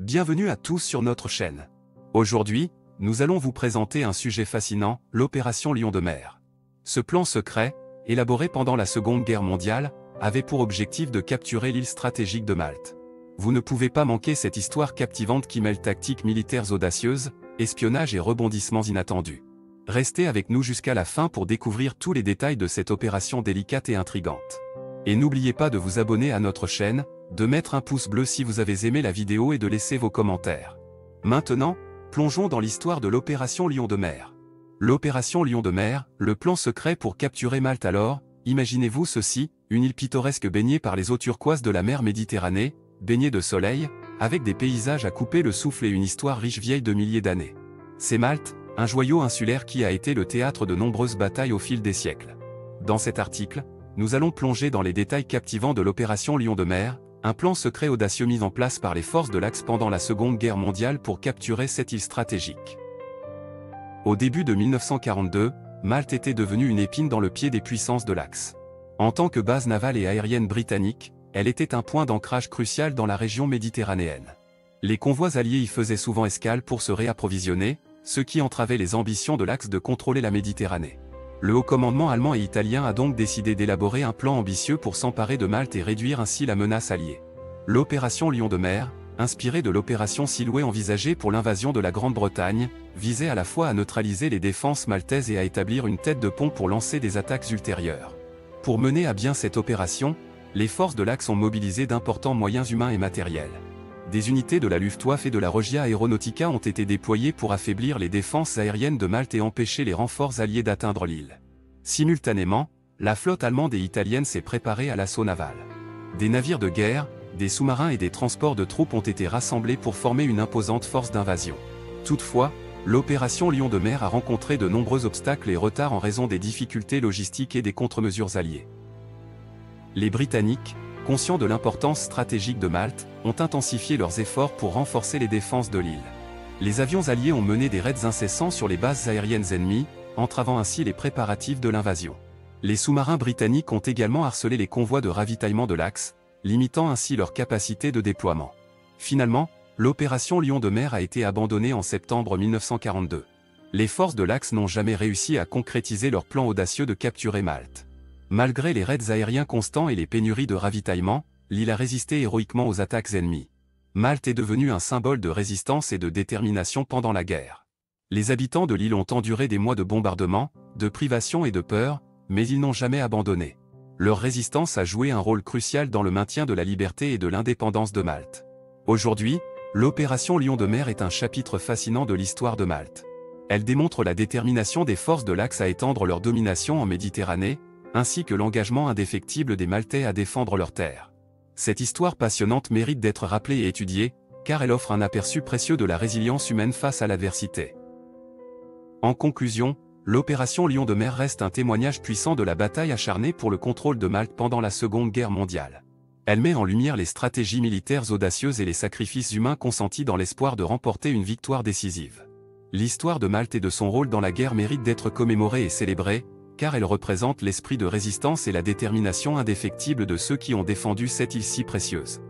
Bienvenue à tous sur notre chaîne. Aujourd'hui, nous allons vous présenter un sujet fascinant, l'opération Lion de Mer. Ce plan secret, élaboré pendant la Seconde Guerre mondiale, avait pour objectif de capturer l'île stratégique de Malte. Vous ne pouvez pas manquer cette histoire captivante qui mêle tactiques militaires audacieuses, espionnage et rebondissements inattendus. Restez avec nous jusqu'à la fin pour découvrir tous les détails de cette opération délicate et intrigante. Et n'oubliez pas de vous abonner à notre chaîne, de mettre un pouce bleu si vous avez aimé la vidéo et de laisser vos commentaires. Maintenant, plongeons dans l'histoire de l'opération Lion de Mer. L'opération Lion de Mer, le plan secret pour capturer Malte alors, imaginez-vous ceci, une île pittoresque baignée par les eaux turquoises de la mer Méditerranée, baignée de soleil, avec des paysages à couper le souffle et une histoire riche vieille de milliers d'années. C'est Malte, un joyau insulaire qui a été le théâtre de nombreuses batailles au fil des siècles. Dans cet article, nous allons plonger dans les détails captivants de l'opération Lion de Mer, un plan secret audacieux mis en place par les forces de l'Axe pendant la Seconde Guerre mondiale pour capturer cette île stratégique. Au début de 1942, Malte était devenue une épine dans le pied des puissances de l'Axe. En tant que base navale et aérienne britannique, elle était un point d'ancrage crucial dans la région méditerranéenne. Les convois alliés y faisaient souvent escale pour se réapprovisionner, ce qui entravait les ambitions de l'Axe de contrôler la Méditerranée. Le haut commandement allemand et italien a donc décidé d'élaborer un plan ambitieux pour s'emparer de Malte et réduire ainsi la menace alliée. L'opération Lion de Mer, inspirée de l'opération Siloué envisagée pour l'invasion de la Grande-Bretagne, visait à la fois à neutraliser les défenses maltaises et à établir une tête de pont pour lancer des attaques ultérieures. Pour mener à bien cette opération, les forces de l'Axe ont mobilisé d'importants moyens humains et matériels. Des unités de la Luftwaffe et de la Regia Aeronautica ont été déployées pour affaiblir les défenses aériennes de Malte et empêcher les renforts alliés d'atteindre l'île. Simultanément, la flotte allemande et italienne s'est préparée à l'assaut naval. Des navires de guerre, des sous-marins et des transports de troupes ont été rassemblés pour former une imposante force d'invasion. Toutefois, l'opération Lion de Mer a rencontré de nombreux obstacles et retards en raison des difficultés logistiques et des contre-mesures alliées. Les Britanniques, conscients de l'importance stratégique de Malte, ont intensifié leurs efforts pour renforcer les défenses de l'île. Les avions alliés ont mené des raids incessants sur les bases aériennes ennemies, entravant ainsi les préparatifs de l'invasion. Les sous-marins britanniques ont également harcelé les convois de ravitaillement de l'Axe, limitant ainsi leur capacité de déploiement. Finalement, l'opération Lion de Mer a été abandonnée en septembre 1942. Les forces de l'Axe n'ont jamais réussi à concrétiser leur plan audacieux de capturer Malte. Malgré les raids aériens constants et les pénuries de ravitaillement, l'île a résisté héroïquement aux attaques ennemies. Malte est devenue un symbole de résistance et de détermination pendant la guerre. Les habitants de l'île ont enduré des mois de bombardements, de privations et de peur, mais ils n'ont jamais abandonné. Leur résistance a joué un rôle crucial dans le maintien de la liberté et de l'indépendance de Malte. Aujourd'hui, l'opération Lion de Mer est un chapitre fascinant de l'histoire de Malte. Elle démontre la détermination des forces de l'Axe à étendre leur domination en Méditerranée, ainsi que l'engagement indéfectible des Maltais à défendre leurs terres. Cette histoire passionnante mérite d'être rappelée et étudiée, car elle offre un aperçu précieux de la résilience humaine face à l'adversité. En conclusion, l'opération Lion de Mer reste un témoignage puissant de la bataille acharnée pour le contrôle de Malte pendant la Seconde Guerre mondiale. Elle met en lumière les stratégies militaires audacieuses et les sacrifices humains consentis dans l'espoir de remporter une victoire décisive. L'histoire de Malte et de son rôle dans la guerre mérite d'être commémorée et célébrée, car elle représente l'esprit de résistance et la détermination indéfectible de ceux qui ont défendu cette île si précieuse.